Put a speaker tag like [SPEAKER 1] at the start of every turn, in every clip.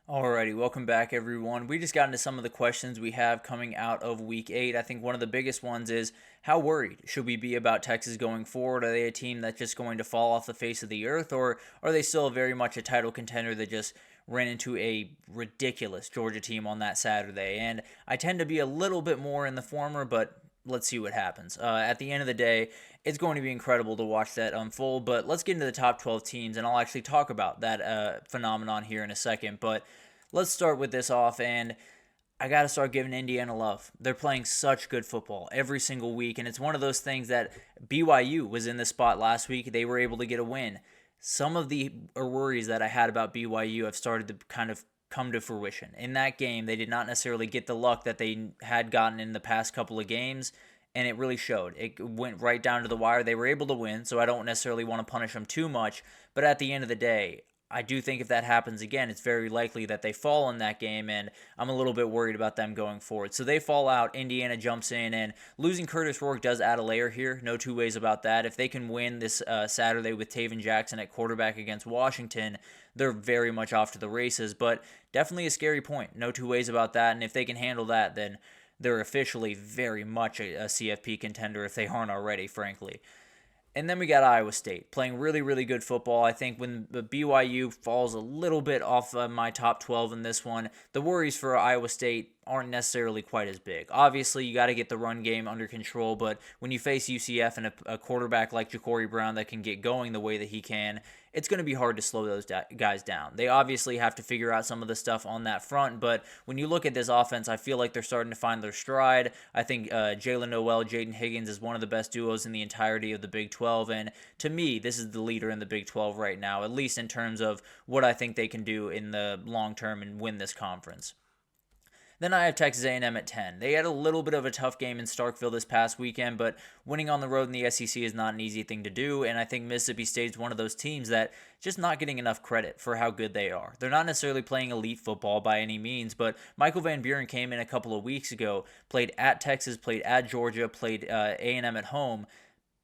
[SPEAKER 1] Alrighty, welcome back everyone. We just got into some of the questions we have coming out of week 8. I think one of the biggest ones is how worried should we be about Texas going forward? Are they a team that's just going to fall off the face of the earth, or are they still very much a title contender that just ran into a ridiculous Georgia team on that Saturday? And I tend to be a little bit more in the former, but let's see what happens. At the end of the day, it's going to be incredible to watch that unfold. But let's get into the top 12 teams, and I'll actually talk about that phenomenon here in a second. But let's start with this off, and I got to start giving Indiana love. They're playing such good football every single week, and it's one of those things that BYU was in the spot last week. They were able to get a win. Some of the worries that I had about BYU have started to kind of come to fruition. In that game, they did not necessarily get the luck that they had gotten in the past couple of games, and it really showed. It went right down to the wire. They were able to win, so I don't necessarily want to punish them too much, but at the end of the day, I do think if that happens again, it's very likely that they fall in that game, and I'm a little bit worried about them going forward. So they fall out, Indiana jumps in, and losing Curtis Rourke does add a layer here. No two ways about that. If they can win this Saturday with Taven Jackson at quarterback against Washington, they're very much off to the races, but definitely a scary point. No two ways about that, and if they can handle that, then they're officially very much a CFP contender if they aren't already, frankly. And then we got Iowa State playing really, really good football. I think when the BYU falls a little bit off of my top 12 in this one, the worries for Iowa State aren't necessarily quite as big. Obviously, you got to get the run game under control, but when you face UCF and a quarterback like Ja'Cory Brown that can get going the way that he can, it's going to be hard to slow those guys down. They obviously have to figure out some of the stuff on that front, but when you look at this offense, I feel like they're starting to find their stride. I think Jalen Noel, Jaden Higgins is one of the best duos in the entirety of the Big 12, and to me, this is the leader in the Big 12 right now, at least in terms of what I think they can do in the long term and win this conference. Then I have Texas A&M at 10. They had a little bit of a tough game in Starkville this past weekend, but winning on the road in the SEC is not an easy thing to do, and I think Mississippi State's one of those teams that just not getting enough credit for how good they are. They're not necessarily playing elite football by any means, but Michael Van Buren came in a couple of weeks ago, played at Texas, played at Georgia, played A&M at home.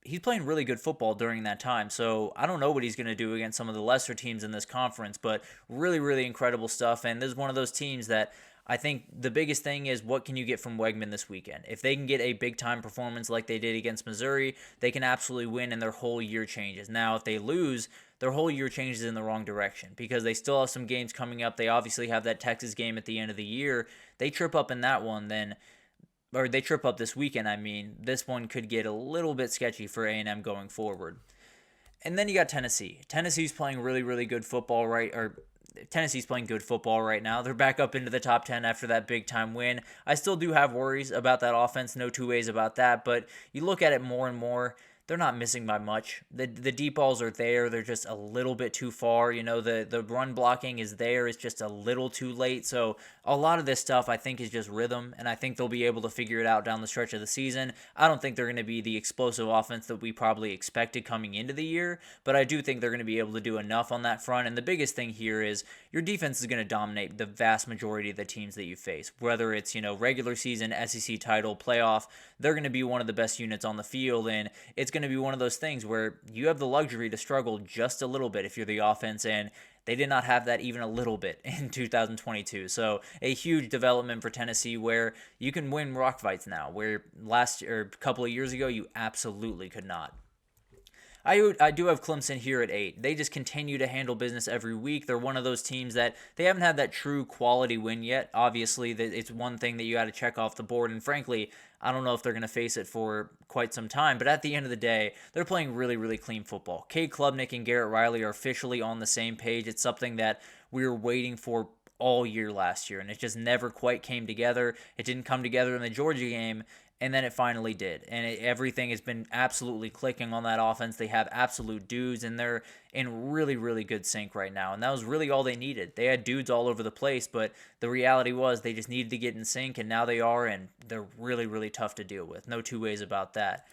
[SPEAKER 1] He's playing really good football during that time. So I don't know what he's going to do against some of the lesser teams in this conference, but really, really incredible stuff. And this is one of those teams that I think the biggest thing is what can you get from Wegman this weekend? If they can get a big-time performance like they did against Missouri, they can absolutely win and their whole year changes. Now, if they lose, their whole year changes in the wrong direction because they still have some games coming up. They obviously have that Texas game at the end of the year. They trip up in that one, then or they trip up this weekend, this one could get a little bit sketchy for A&M going forward. And then you got Tennessee. Tennessee's playing really, really good football Tennessee's playing good football right now. They're back up into the top 10 after that big-time win. I still do have worries about that offense, no two ways about that, but you look at it more and more, they're not missing by much. The deep balls are there. They're just a little bit too far. The run blocking is there. It's just a little too late. So a lot of this stuff I think is just rhythm, and I think they'll be able to figure it out down the stretch of the season. I don't think they're going to be the explosive offense that we probably expected coming into the year, but I do think they're going to be able to do enough on that front. And the biggest thing here is your defense is going to dominate the vast majority of the teams that you face. Whether it's, regular season, SEC title, playoff, they're going to be one of the best units on the field, and it's going to be one of those things where you have the luxury to struggle just a little bit if you're the offense, and they did not have that even a little bit in 2022. So a huge development for Tennessee where you can win rock fights now, where a couple of years ago you absolutely could not. I do have Clemson here at 8. They just continue to handle business every week. They're one of those teams that they haven't had that true quality win yet. Obviously, it's one thing that you got to check off the board, and frankly, I don't know if they're going to face it for quite some time, but at the end of the day, they're playing really, really clean football. Cade Klubnik and Garrett Riley are officially on the same page. It's something that we were waiting for all year last year, and it just never quite came together. It didn't come together in the Georgia game, and then it finally did. And everything has been absolutely clicking on that offense. They have absolute dudes, and they're in really, really good sync right now. And that was really all they needed. They had dudes all over the place, but the reality was they just needed to get in sync, and now they are, and they're really, really tough to deal with. No two ways about that.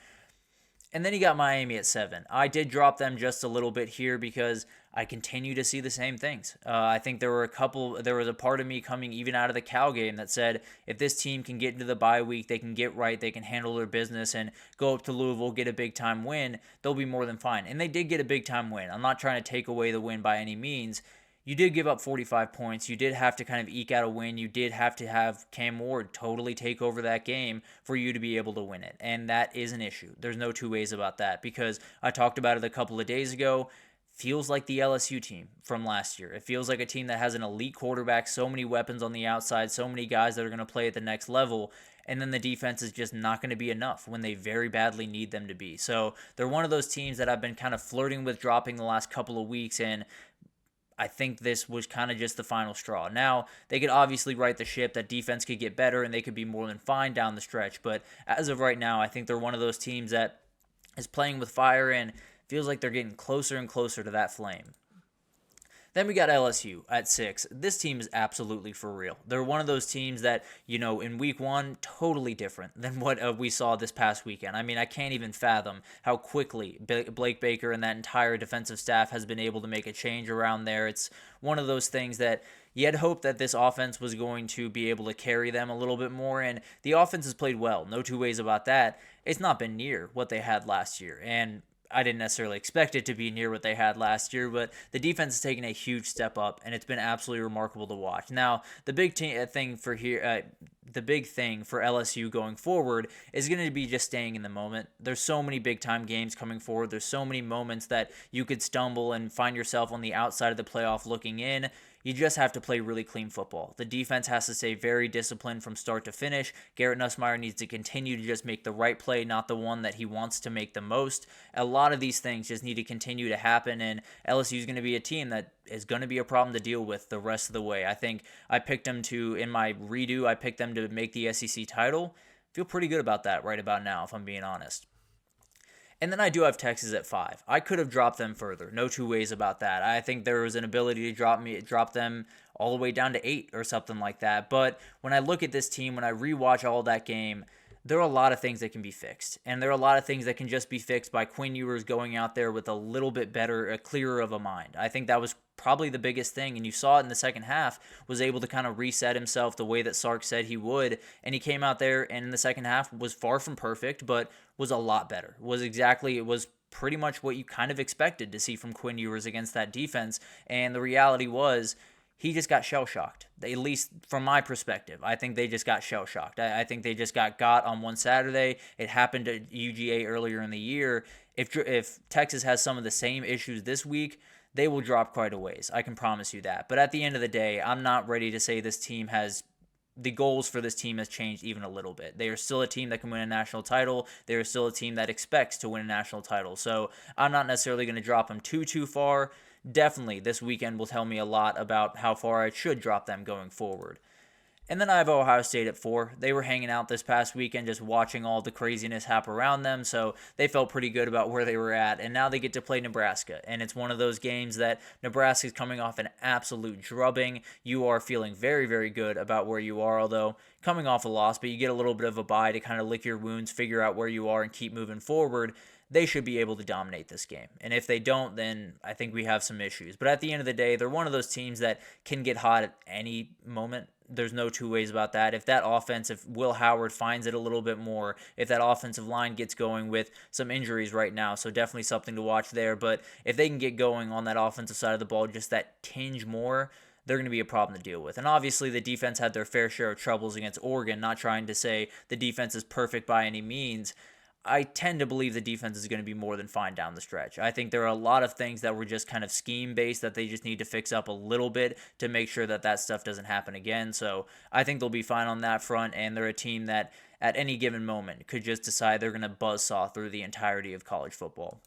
[SPEAKER 1] And then you got Miami at 7. I did drop them just a little bit here because I continue to see the same things. I think there was a part of me coming even out of the Cal game that said, if this team can get into the bye week, they can get right, they can handle their business and go up to Louisville, get a big-time win, they'll be more than fine. And they did get a big-time win. I'm not trying to take away the win by any means. you did give up 45 points. You did have to kind of eke out a win. You did have to have Cam Ward totally take over that game for you to be able to win it. And that is an issue. There's no two ways about that, because I talked about it a couple of days ago. Feels like the LSU team from last year. It feels like a team that has an elite quarterback, so many weapons on the outside, so many guys that are going to play at the next level, and then the defense is just not going to be enough when they very badly need them to be. So they're one of those teams that I've been kind of flirting with dropping the last couple of weeks, and I think this was kind of just the final straw. Now, they could obviously right the ship. That defense could get better, and they could be more than fine down the stretch. But as of right now, I think they're one of those teams that is playing with fire and feels like they're getting closer and closer to that flame. Then we got LSU at 6. This team is absolutely for real. They're one of those teams that, in week 1, totally different than what we saw this past weekend. I mean, I can't even fathom how quickly Blake Baker and that entire defensive staff has been able to make a change around there. It's one of those things that you had hoped that this offense was going to be able to carry them a little bit more, and the offense has played well. No two ways about that. It's not been near what they had last year, and I didn't necessarily expect it to be near what they had last year, but the defense has taken a huge step up, and it's been absolutely remarkable to watch. Now, the big thing for LSU going forward is going to be just staying in the moment. There's so many big-time games coming forward. There's so many moments that you could stumble and find yourself on the outside of the playoff looking in. You just have to play really clean football. The defense has to stay very disciplined from start to finish. Garrett Nussmeier needs to continue to just make the right play, not the one that he wants to make the most. A lot of these things just need to continue to happen, and LSU is going to be a team that is going to be a problem to deal with the rest of the way. I think I picked them in my redo, I picked them to make the SEC title. Feel pretty good about that right about now, if I'm being honest. And then I do have Texas at 5. I could have dropped them further. No two ways about that. I think there was an ability to drop them all the way down to 8 or something like that. But when I look at this team, when I rewatch all that game, there are a lot of things that can be fixed. And there are a lot of things that can just be fixed by Quinn Ewers going out there with a little bit better, clearer of a mind. I think that was probably the biggest thing, and you saw it in the second half, was able to kind of reset himself the way that Sark said he would, and he came out there and in the second half was far from perfect, but was a lot better. It was pretty much what you kind of expected to see from Quinn Ewers against that defense, and the reality was he just got shell-shocked, at least from my perspective. I think they just got shell-shocked. I think they just got on one Saturday. It happened to UGA earlier in the year. If Texas has some of the same issues this week, they will drop quite a ways. I can promise you that. But at the end of the day, I'm not ready to say the goals for this team has changed even a little bit. They are still a team that can win a national title. They are still a team that expects to win a national title. So I'm not necessarily going to drop them too far. Definitely, this weekend will tell me a lot about how far I should drop them going forward. And then I have Ohio State at 4. They were hanging out this past weekend just watching all the craziness happen around them, so they felt pretty good about where they were at. And now they get to play Nebraska, and it's one of those games that Nebraska is coming off an absolute drubbing. You are feeling very, very good about where you are, although coming off a loss, but you get a little bit of a bye to kind of lick your wounds, figure out where you are, and keep moving forward. They should be able to dominate this game. And if they don't, then I think we have some issues. But at the end of the day, they're one of those teams that can get hot at any moment. There's no two ways about that. If Will Howard finds it a little bit more, if that offensive line gets going with some injuries right now, so definitely something to watch there. But if they can get going on that offensive side of the ball just that tinge more, they're going to be a problem to deal with. And obviously the defense had their fair share of troubles against Oregon, not trying to say the defense is perfect by any means. I tend to believe the defense is going to be more than fine down the stretch. I think there are a lot of things that were just kind of scheme-based that they just need to fix up a little bit to make sure that stuff doesn't happen again. So I think they'll be fine on that front, and they're a team that at any given moment could just decide they're going to buzzsaw through the entirety of college football.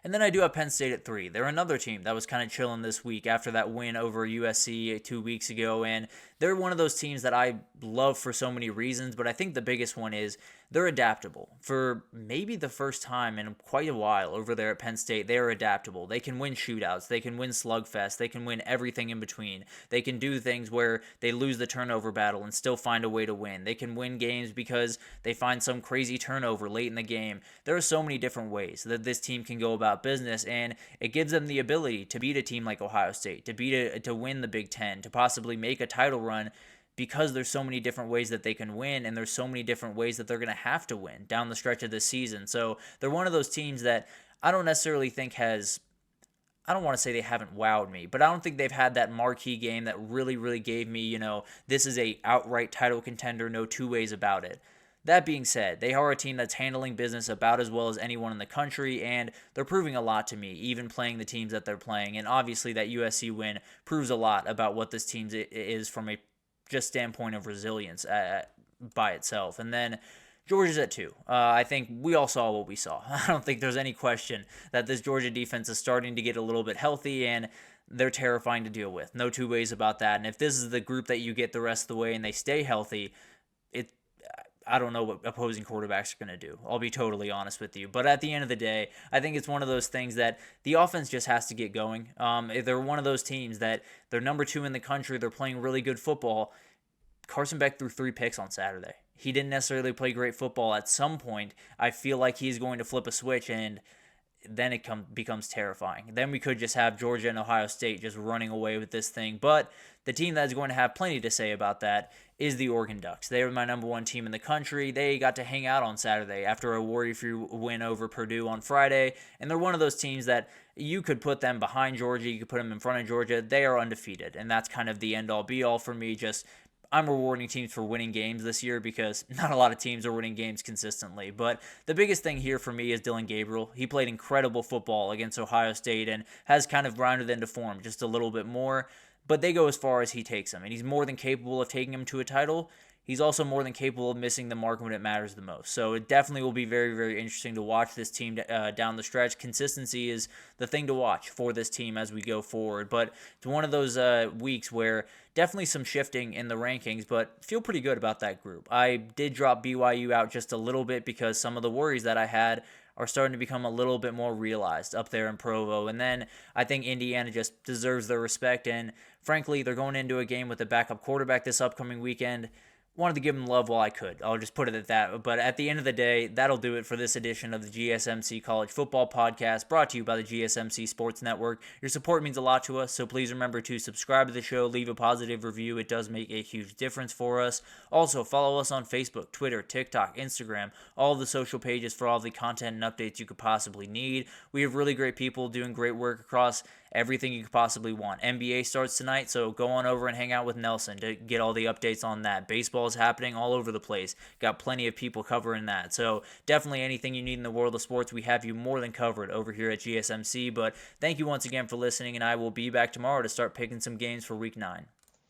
[SPEAKER 1] And then I do have Penn State at 3. They're another team that was kind of chilling this week after that win over USC 2 weeks ago, and they're one of those teams that I love for so many reasons, but I think the biggest one is they're adaptable. For maybe the first time in quite a while over there at Penn State, they are adaptable. They can win shootouts. They can win slugfest. They can win everything in between. They can do things where they lose the turnover battle and still find a way to win. They can win games because they find some crazy turnover late in the game. There are so many different ways that this team can go about business, and it gives them the ability to beat a team like Ohio State, to win the Big Ten, to possibly make a title run, because there's so many different ways that they can win, and there's so many different ways that they're going to have to win down the stretch of this season. So they're one of those teams that I don't necessarily think has I don't want to say they haven't wowed me, but I don't think they've had that marquee game that really, really gave me, this is a outright title contender, no two ways about it. That being said, they are a team that's handling business about as well as anyone in the country, and they're proving a lot to me, even playing the teams that they're playing. And obviously, that USC win proves a lot about what this team is from a just standpoint of resilience by itself. And then Georgia's at 2. I think we all saw what we saw. I don't think there's any question that this Georgia defense is starting to get a little bit healthy, and they're terrifying to deal with. No two ways about that. And if this is the group that you get the rest of the way and they stay healthy, I don't know what opposing quarterbacks are going to do. I'll be totally honest with you. But at the end of the day, I think it's one of those things that the offense just has to get going. If they're one of those teams that they're number 2 in the country, they're playing really good football. Carson Beck threw 3 picks on Saturday. He didn't necessarily play great football. At some point, I feel like he's going to flip a switch, and then it becomes terrifying. Then we could just have Georgia and Ohio State just running away with this thing. But the team that is going to have plenty to say about that is the Oregon Ducks. They are my number 1 team in the country. They got to hang out on Saturday after a worry-free win over Purdue on Friday. And they're one of those teams that you could put them behind Georgia. You could put them in front of Georgia. They are undefeated. And that's kind of the end-all, be-all for me. I'm rewarding teams for winning games this year because not a lot of teams are winning games consistently. But the biggest thing here for me is Dillon Gabriel. He played incredible football against Ohio State and has kind of grounded into form just a little bit more. But they go as far as he takes them, and he's more than capable of taking them to a title. He's also more than capable of missing the mark when it matters the most. So it definitely will be very, very interesting to watch this team down the stretch. Consistency is the thing to watch for this team as we go forward. But it's one of those weeks where definitely some shifting in the rankings, but feel pretty good about that group. I did drop BYU out just a little bit because some of the worries that I had are starting to become a little bit more realized up there in Provo. And then I think Indiana just deserves their respect. And frankly, they're going into a game with a backup quarterback this upcoming weekend. Wanted to give them love while I could. I'll just put it at that. But at the end of the day, that'll do it for this edition of the GSMC College Football Podcast, brought to you by the GSMC Sports Network. Your support means a lot to us, so please remember to subscribe to the show, leave a positive review. It does make a huge difference for us. Also, follow us on Facebook, Twitter, TikTok, Instagram, all the social pages for all the content and updates you could possibly need. We have really great people doing great work across everything you could possibly want. NBA starts tonight, so go on over and hang out with Nelson to get all the updates on that. Baseball is happening all over the place. Got plenty of people covering that. So definitely anything you need in the world of sports, we have you more than covered over here at GSMC. But thank you once again for listening, and I will be back tomorrow to start picking some games for Week 9.